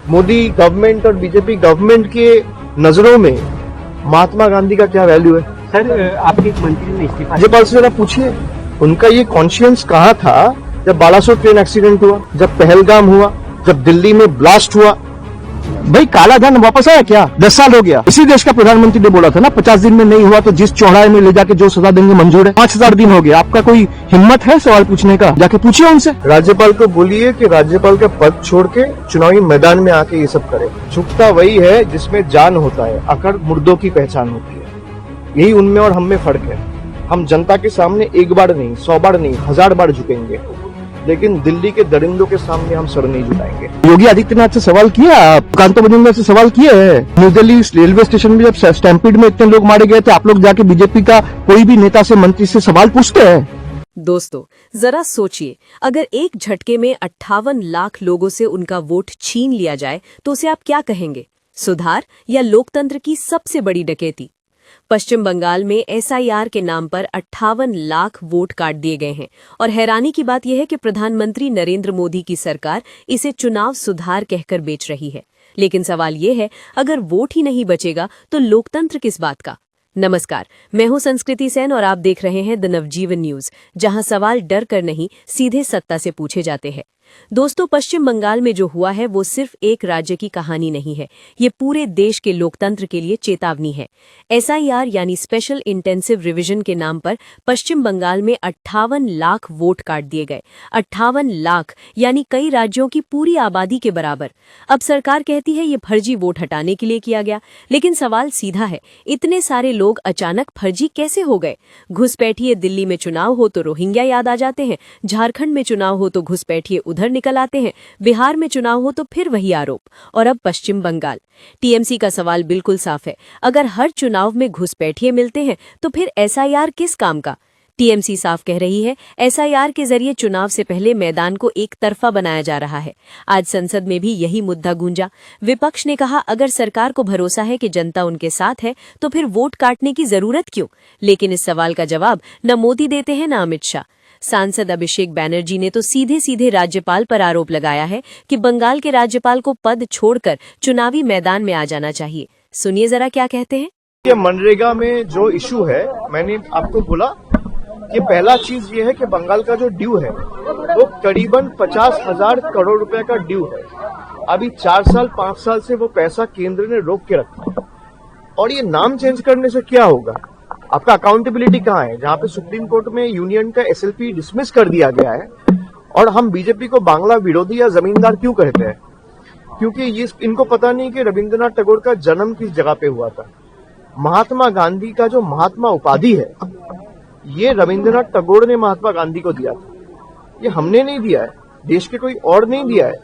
Modi government और BJP government के नजरों में महात्मा गांधी का क्या वैल्यू है? सर, आपके एक मंत्री ने इस्तीफा राज्यपाल से जरा पूछिए, उनका ये कॉन्शियंस कहाँ था जब बालासोर ट्रेन एक्सीडेंट हुआ, जब पहलगाम हुआ, जब दिल्ली में ब्लास्ट हुआ? भाई काला धन वापस आया क्या? 10 साल हो गया। इसी देश का प्रधानमंत्री ने बोला था ना 50 दिन में नहीं हुआ तो जिस चौड़ाई में ले जाके जो सजा देंगे मंजूर है। 5000 दिन हो गया। आपका कोई हिम्मत है सवाल पूछने का? जाके पूछिए उनसे। राज्यपाल को बोलिए कि राज्यपाल का पद छोड़ के चुनावी मैदान में आके ये सब करे। झुकता वही है जिसमें जान होता है, अकड़ मुर्दों की पहचान होती है। यही उनमें और हम में फर्क है। हम जनता के सामने एक बार नहीं, 100 बार नहीं, 1000 बार झुकेंगे, लेकिन दिल्ली के दरिंदों के सामने हम सर नहीं झुकाएंगे। योगी आदित्यनाथ से सवाल किया, कांता मजुमदार से सवाल किए है। न्यू दिल्ली रेलवे स्टेशन में जब स्टैम्पीड में इतने लोग मारे गए थे, आप लोग जाके बीजेपी का कोई भी नेता से, मंत्री से सवाल पूछते हैं? दोस्तों, जरा सोचिए, अगर एक झटके में 58 लाख लोगों से उनका वोट छीन लिया जाए तो उसे आप क्या कहेंगे? सुधार या लोकतंत्र की सबसे बड़ी डकैती? पश्चिम बंगाल में एसआईआर के नाम पर 58 लाख वोट काट दिए गए हैं और हैरानी की बात यह है कि प्रधानमंत्री नरेंद्र मोदी की सरकार इसे चुनाव सुधार कहकर बेच रही है। लेकिन सवाल यह है, अगर वोट ही नहीं बचेगा तो लोकतंत्र किस बात का? नमस्कार, मैं हूं संस्कृति सेन और आप देख रहे हैं द नवजीवन न्यूज, जहां सवाल डर कर नहीं सीधे सत्ता से पूछे जाते हैं। दोस्तों, पश्चिम बंगाल में जो हुआ है वो सिर्फ एक राज्य की कहानी नहीं है, ये पूरे देश के लोकतंत्र के लिए चेतावनी है। एसआईआर यानी स्पेशल इंटेंसिव रिवीजन के नाम पर पश्चिम बंगाल में 58 लाख वोट काट दिए गए। 58 लाख यानी कई राज्यों की पूरी आबादी के बराबर। अब सरकार कहती है ये फर्जी वोट हटाने के लिए किया गया, लेकिन सवाल सीधा है, इतने सारे लोग अचानक फर्जी कैसे हो गए? घुसपैठिए दिल्ली में चुनाव हो तो रोहिंग्या याद आ जाते हैं, झारखंड में चुनाव हो तो घुसपैठिए उधर निकल आते हैं, बिहार में चुनाव हो तो फिर वही आरोप, और अब पश्चिम बंगाल। टीएमसी का सवाल बिल्कुल साफ है, अगर हर चुनाव में घुसपैठिए मिलते हैं तो फिर एसआईआर किस काम का? टीएमसी साफ कह रही है, एसआईआर के जरिए चुनाव से पहले मैदान को एक तरफा बनाया जा रहा है। आज संसद में भी यही मुद्दा गूंजा। विपक्ष ने कहा, अगर सरकार को भरोसा है कि जनता उनके साथ है तो फिर वोट काटने की जरूरत क्यों? लेकिन इस सवाल का जवाब न मोदी देते हैं न अमित शाह। सांसद अभिषेक बैनर्जी ने तो सीधे सीधे राज्यपाल पर आरोप लगाया है कि बंगाल के राज्यपाल को पद छोड़कर चुनावी मैदान में आ जाना चाहिए। सुनिए जरा क्या कहते हैं। ये मनरेगा में जो इशू है, मैंने आपको बोला कि पहला चीज ये है कि बंगाल का जो ड्यू है वो करीबन 50,000 करोड़ रुपए का ड्यू है। अभी 4 साल 5 साल से वो पैसा केंद्र ने रोक के रखा है, और ये नाम चेंज करने से क्या होगा? आपका अकाउंटेबिलिटी कहाँ है? जहां पे सुप्रीम कोर्ट में यूनियन का एसएलपी डिसमिस कर दिया गया है, और हम बीजेपी को बांग्ला विरोधी या जमींदार क्यों कहते हैं? क्योंकि ये इनको पता नहीं कि रविंद्रनाथ टैगोर का जन्म किस जगह पे हुआ था। महात्मा गांधी का जो महात्मा उपाधि है, ये रविंद्रनाथ टैगोर ने महात्मा गांधी को दिया था। ये हमने नहीं दिया है, देश के कोई और नहीं दिया है,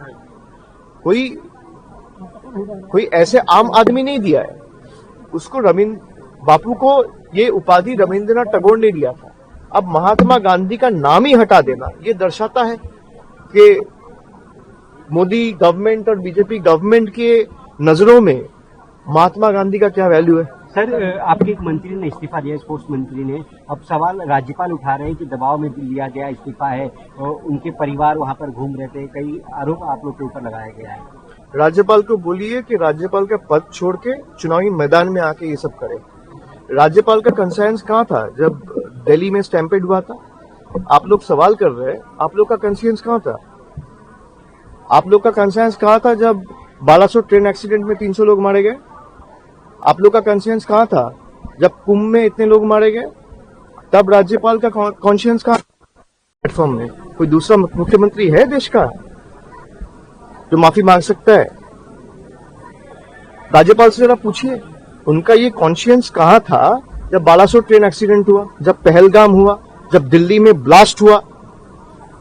कोई ऐसे आम आदमी नहीं दिया है। उसको बापू को ये उपाधि रविंद्रनाथ टैगोर ने दिया था। अब महात्मा गांधी का नाम ही हटा देना ये दर्शाता है कि मोदी गवर्नमेंट और बीजेपी गवर्नमेंट के नजरों में महात्मा गांधी का क्या वैल्यू है? सर, आपके एक मंत्री ने इस्तीफा दिया, स्पोर्ट्स मंत्री ने। अब सवाल राज्यपाल उठा रहे हैं कि दबाव में लिया गया इस्तीफा है, और उनके परिवार वहां पर घूम रहे थे, कई आरोप आप लोग के ऊपर लगाया गया है। राज्यपाल को बोलिए कि राज्यपाल का पद छोड़ के चुनावी मैदान में आके ये सब करे। राज्यपाल का कंसर्न कहाँ था जब दिल्ली में स्टैम्पेड हुआ था? आप लोग सवाल कर रहे हैं, आप लोग का कंसर्न कहाँ था? आप लोग का कंसर्न कहाँ था जब बालासोर ट्रेन एक्सीडेंट में 300 लोग मारे गए? आप लोग का कंसर्न कहाँ था जब कुंभ में इतने लोग मारे गए? तब राज्यपाल का कॉन्शियंस कहाँ? प्लेटफॉर्म में कोई दूसरा मुख्यमंत्री है देश का जो माफी मांग सकता है? राज्यपाल से जरा पूछिए, उनका ये कॉन्शियंस कहाँ था जब बालासोर ट्रेन एक्सीडेंट हुआ, जब पहलगाम हुआ, जब दिल्ली में ब्लास्ट हुआ,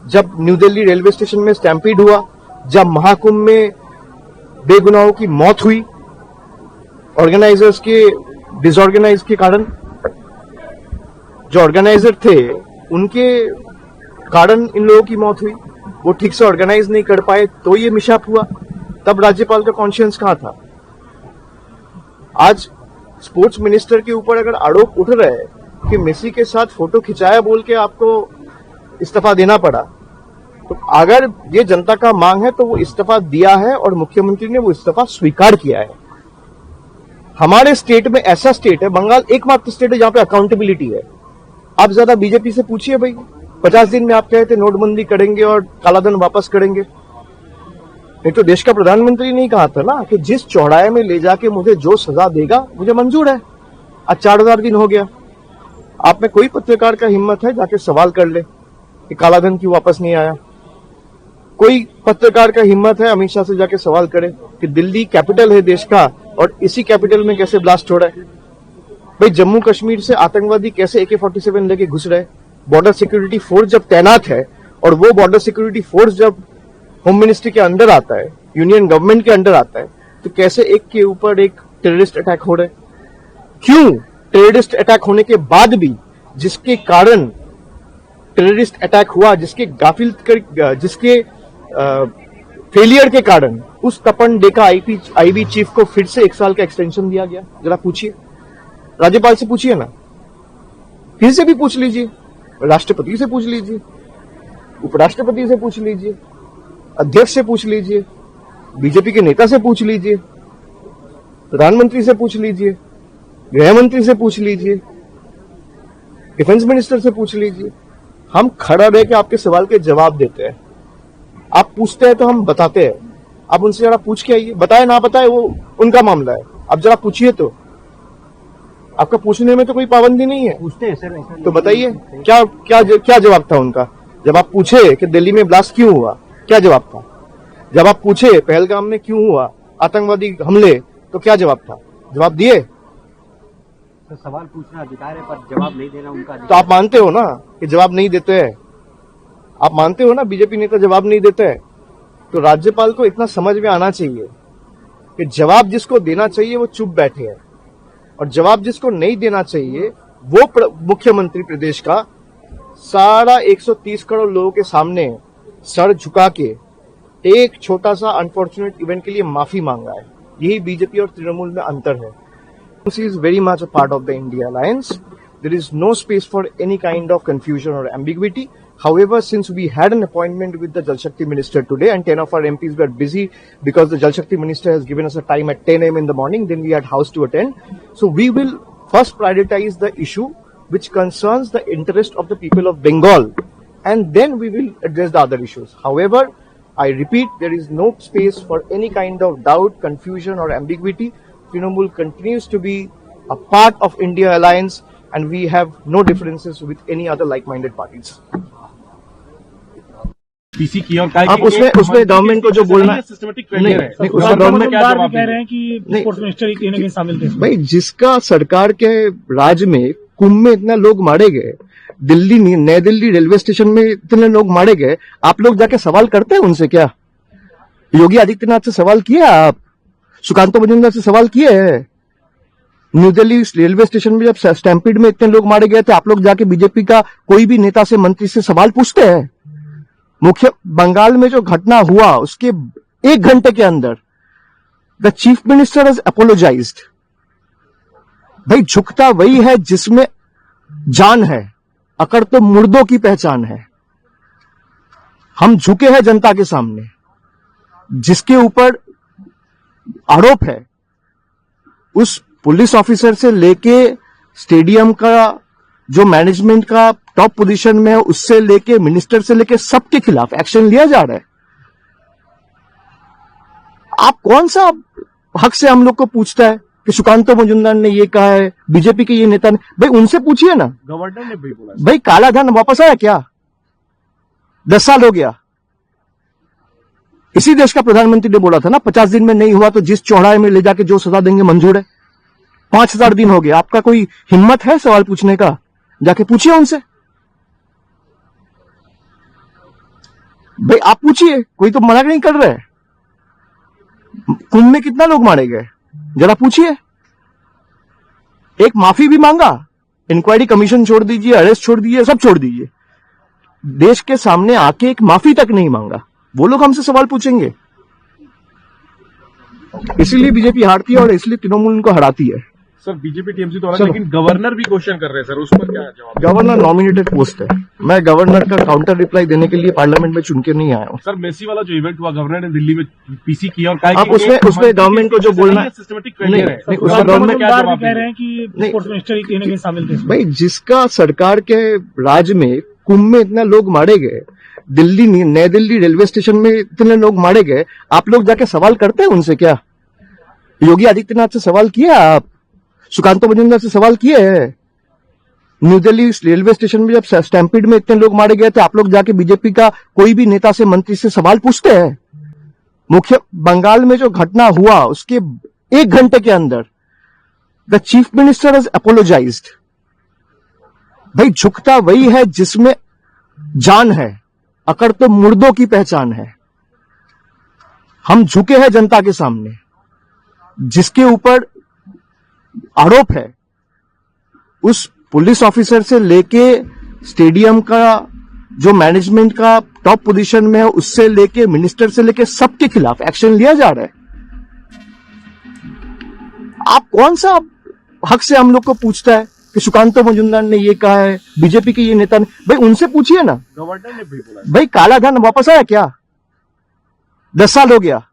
जब न्यू दिल्ली रेलवे स्टेशन में स्टैम्पीड हुआ, जब महाकुंभ में बेगुनाहों की मौत हुई ऑर्गेनाइजर्स के डिसऑर्गेनाइज के कारण? जो ऑर्गेनाइजर थे उनके कारण इन लोगों की मौत हुई, वो ठीक से ऑर्गेनाइज नहीं कर पाए तो ये मिशअप हुआ। तब राज्यपाल का कॉन्शियंस कहाँ था? आज स्पोर्ट्स मिनिस्टर के ऊपर अगर आरोप उठ रहे हैं कि मेसी के साथ फोटो खिंचाया बोल के आपको इस्तीफा देना पड़ा, तो अगर ये जनता का मांग है तो वो इस्तीफा दिया है और मुख्यमंत्री ने वो इस्तीफा स्वीकार किया है। हमारे स्टेट में ऐसा स्टेट है, बंगाल एकमात्र स्टेट है जहां पे अकाउंटेबिलिटी है। आप ज्यादा बीजेपी से पूछिए भाई, 50 दिन में आप कहे थे नोटबंदी करेंगे और कालाधन वापस करेंगे। नहीं तो देश का प्रधानमंत्री ने कहा था ना कि जिस चौड़ाई में ले जाके मुझे जो सजा देगा मुझे मंजूर है। आज 4000 दिन हो गया, आप में कोई पत्रकार का हिम्मत है जाके सवाल कर ले कि कालाधन क्यों वापस नहीं आया? कोई पत्रकार का हिम्मत है अमित शाह से जाके सवाल करे कि दिल्ली कैपिटल है देश का और इसी कैपिटल में कैसे ब्लास्ट हो रहा है? भाई जम्मू कश्मीर से आतंकवादी कैसे AK-47 लेके घुस रहे? बॉर्डर सिक्योरिटी फोर्स जब तैनात है और वो बॉर्डर सिक्योरिटी फोर्स जब होम मिनिस्ट्री के अंदर आता है, यूनियन गवर्नमेंट के अंदर आता है, तो कैसे एक के ऊपर एक टेररिस्ट अटैक हो रहे? क्यों टेररिस्ट अटैक होने के बाद भी जिसके कारण टेररिस्ट अटैक हुआ, जिसके फेलियर के कारण उस तपन डेका आईबी चीफ को फिर से 1 साल का एक्सटेंशन दिया गया? जरा पूछिए, राज्यपाल से पूछिए ना, फिर से भी पूछ लीजिए, राष्ट्रपति से पूछ लीजिए, उपराष्ट्रपति से पूछ लीजिए, अध्यक्ष से पूछ लीजिए, बीजेपी के नेता से पूछ लीजिए, प्रधानमंत्री से पूछ लीजिए, गृह मंत्री से पूछ लीजिए, डिफेंस मिनिस्टर से पूछ लीजिए। हम खड़ा रह के आपके सवाल के जवाब देते हैं। आप पूछते हैं तो हम बताते हैं। आप उनसे जरा पूछ के आइए, बताए ना बताए वो उनका मामला है, आप जरा पूछिए। तो आपका पूछने में तो कोई पाबंदी नहीं है, पूछते हैं सर, ऐसा तो बताइए क्या जवाब था उनका? जब आप पूछे कि दिल्ली में ब्लास्ट क्यों हुआ, क्या जवाब था? जब आप पूछे पहलगाम में क्यों हुआ आतंकवादी हमले, तो क्या जवाब था? जवाब दिए? तो सवाल पूछना अधिकार है पर जवाब नहीं देना उनका तो आप मानते हो ना कि जवाब नहीं देते हैं? आप मानते हो ना बीजेपी नेता जवाब नहीं देते हैं? तो राज्यपाल को इतना समझ में आना चाहिए कि जवाब जिसको देना चाहिए वो चुप बैठे हैं और जवाब जिसको नहीं देना चाहिए वो मुख्यमंत्री प्रदेश का सारा 130 करोड़ लोगों के सामने सर झुका के एक छोटा सा अनफॉर्चुनेट इवेंट के लिए माफी मांगा है। यही बीजेपी और तृणमूल में अंतर है। She is very much a part of the India alliance. There is no space for any kind of confusion or ambiguity. However, since we had an appointment with the Jal Shakti Minister today and 10 of our MPs were busy because the Jal Shakti Minister has given us a time at 10 a.m. in the morning, then we had house to attend. So we will first prioritize the issue which concerns the interest of the people of Bengal and then we will address the other issues. However, I repeat, there is no space for any kind of doubt, confusion or ambiguity. Trinamool continues to be a part of India alliance and we have no differences with any other like-minded parties. PC की और कहा आप उसमें government को जो बोलना है systematic failure है, उसमें गवर्नमेंट क्या जवाब कह रहे हैं कि स्पोर्ट्स मिनिस्टर ही कहीं ना कहीं शामिल थे। भाई जिसका सरकार के राज में कुंभ में इतना लोग मारे गए, नई दिल्ली रेलवे स्टेशन में इतने लोग मारे गए, आप लोग जाके सवाल करते हैं उनसे? क्या योगी आदित्यनाथ से सवाल किया? आप सुकांतो मजूमदार से सवाल किए हैं? न्यू दिल्ली रेलवे स्टेशन में जब स्टैम्पीड में इतने लोग मारे गए थे, आप लोग जाके बीजेपी का कोई भी नेता से मंत्री से सवाल पूछते हैं? मुख्य बंगाल में जो घटना हुआ उसके 1 घंटे के अंदर the chief minister has apologised. भाई झुकता वही है जिसमें जान है, अकड़ तो मुर्दों की पहचान है। हम झुके हैं जनता के सामने। जिसके ऊपर आरोप है उस पुलिस ऑफिसर से लेके स्टेडियम का जो मैनेजमेंट का टॉप पोजीशन में है उससे लेके मिनिस्टर से लेके सबके खिलाफ एक्शन लिया जा रहा है। आप कौन सा हक से हम लोग को पूछता है कि सुकांतो मजूमदार ने ये कहा है, बीजेपी के ये नेता ने? भाई उनसे पूछिए ना। गवर्नर ने भी बोला भाई काला धन वापस आया क्या? 10 साल हो गया। इसी देश का प्रधानमंत्री ने बोला था ना 50 दिन में नहीं हुआ तो जिस चौड़ाई में ले जाके जो सजा देंगे मंजूर है। 5000 दिन हो गए, आपका कोई हिम्मत है सवाल पूछने का? जाके पूछिए उनसे। भाई आप पूछिए, कोई तो मना नहीं कर रहा है। कुंभ में कितना लोग मारे गए जरा पूछिए। एक माफी भी मांगा, इंक्वायरी कमीशन छोड़ दीजिए, अरेस्ट छोड़ दीजिए, सब छोड़ दीजिए। देश के सामने आके एक माफी तक नहीं मांगा। वो लोग हमसे सवाल पूछेंगे। इसीलिए बीजेपी हारती है और इसलिए तृणमूल उनको हराती है। सर बीजेपी टीएमसी तो सर- लेकिन गवर्नर भी क्वेश्चन कर रहे हैं सर, उस पर क्या जवाब? गवर्नर नॉमिनेटेड पोस्ट है। मैं गवर्नर का काउंटर रिप्लाई देने के लिए पार्लियामेंट में चुन के नहीं आया हूँ। सर मेसी वाला जो इवेंट हुआ, गवर्नर ने दिल्ली में पीसी किया और कहा आप कि उसमें ये गवर्नमेंट को जो बोलना है सिस्टमेटिक नहीं, फेलियर है। नहीं, तो उसमें आप गवर्नमेंट क्या बार जवाब भी कह रहे देंगे? हैं कि नहीं। स्पोर्ट्स मिनिस्टर ही कहीं ना कहीं शामिल थे इसमें। भाई जिसका सरकार के राज में कुंभ में इतना लोग मारे गए, दिल्ली नई दिल्ली रेलवे स्टेशन में इतने लोग मारे गए, आप लोग जाके सवाल करते हैं उनसे क्या? योगी आदित्यनाथ से सवाल किया? आप सुकांतो मजूमदार से सवाल किए हैं? न्यू दिल्ली रेलवे स्टेशन में जब स्टैम्पीड में इतने लोग मारे गए थे, आप लोग जाके बीजेपी का कोई भी नेता से मंत्री से सवाल पूछते हैं? मुख्य बंगाल में जो घटना हुआ उसके 1 घंटे के अंदर the chief minister has apologised. भाई झुकता वही है जिसमें जान है, अकड़ तो मुर्दों की पहचान है। हम झुके हैं जनता के सामने। जिसके ऊपर आरोप है उस पुलिस ऑफिसर से लेके स्टेडियम का जो मैनेजमेंट का टॉप पोजीशन में है, उससे लेके मिनिस्टर से लेके सबके खिलाफ एक्शन लिया जा रहा है। आप कौन सा हक से हम लोग को पूछता है कि सुकांतो मजूमदार ने ये कहा है, बीजेपी के ये नेता ने? भाई उनसे पूछिए ना। गवर्नर ने भी बोला। भाई काला धन वापस आया क्या? 10 साल हो गया।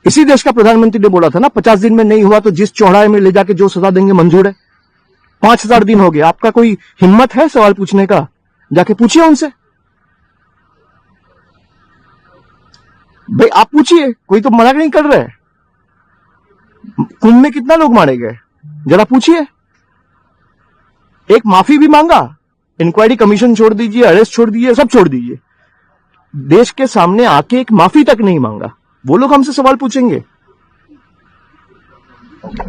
इसी देश का प्रधानमंत्री ने बोला था ना, 50 दिन में नहीं हुआ तो जिस चौड़ाई में ले जाके जो सजा देंगे मंजूर है। 5000 दिन हो गया। आपका कोई हिम्मत है सवाल पूछने का? जाके पूछिए उनसे। भाई आप पूछिए, कोई तो मना नहीं कर रहा है। कुंभ में कितना लोग मारे गए जरा पूछिए। एक माफी भी मांगा, इंक्वायरी कमीशन छोड़ दीजिए, अरेस्ट छोड़ दीजिए, सब छोड़ दीजिए। देश के सामने आके एक माफी तक नहीं मांगा। वो लोग हमसे सवाल पूछेंगे।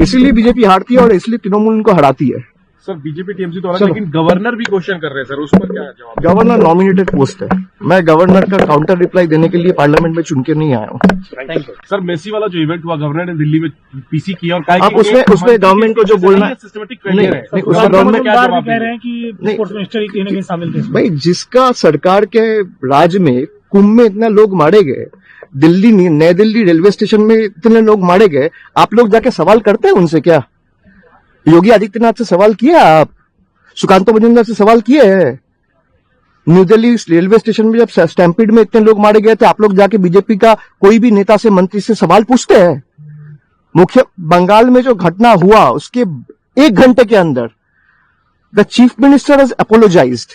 इसीलिए बीजेपी हारती है और इसलिए तृणमूल उनको हराती है। सर बीजेपी टीएमसी तो सर- लेकिन गवर्नर भी क्वेश्चन कर रहे हैं सर, उस पर क्या जवाब? गवर्नर नॉमिनेटेड पोस्ट है। मैं गवर्नर का काउंटर रिप्लाई देने के लिए पार्लियामेंट में चुन के नहीं आया हूँ। सर मेसी वाला जो इवेंट हुआ, गवर्नर ने दिल्ली में पीसी किया और कहा आप कि उसमें गवर्नमेंट को जो बोलना है सिस्टमेटिक नहीं, फेलियर है। नहीं, तो उसमें आप गवर्नमेंट क्या बार भी जवाब कह रहे देंगे? हैं कि नहीं। स्पोर्ट्स मिनिस्टर ही कहीं ना कहीं शामिल थे इसमें। भाई जिसका सरकार के राज में कुंभ में इतना लोग मारे गए, दिल्ली नई दिल्ली रेलवे स्टेशन में इतने लोग मारे गए, आप लोग जाके सवाल करते हैं उनसे क्या? योगी आदित्यनाथ से सवाल किया? आप सुकांतो मजूमदार से सवाल किए हैं? न्यू दिल्ली रेलवे स्टेशन में जब स्टैम्पीड में इतने लोग मारे गए थे, आप लोग जाके बीजेपी का कोई भी नेता से मंत्री से सवाल पूछते हैं? मुख्य बंगाल में जो घटना हुआ उसके 1 घंटे के अंदर the chief minister has apologised.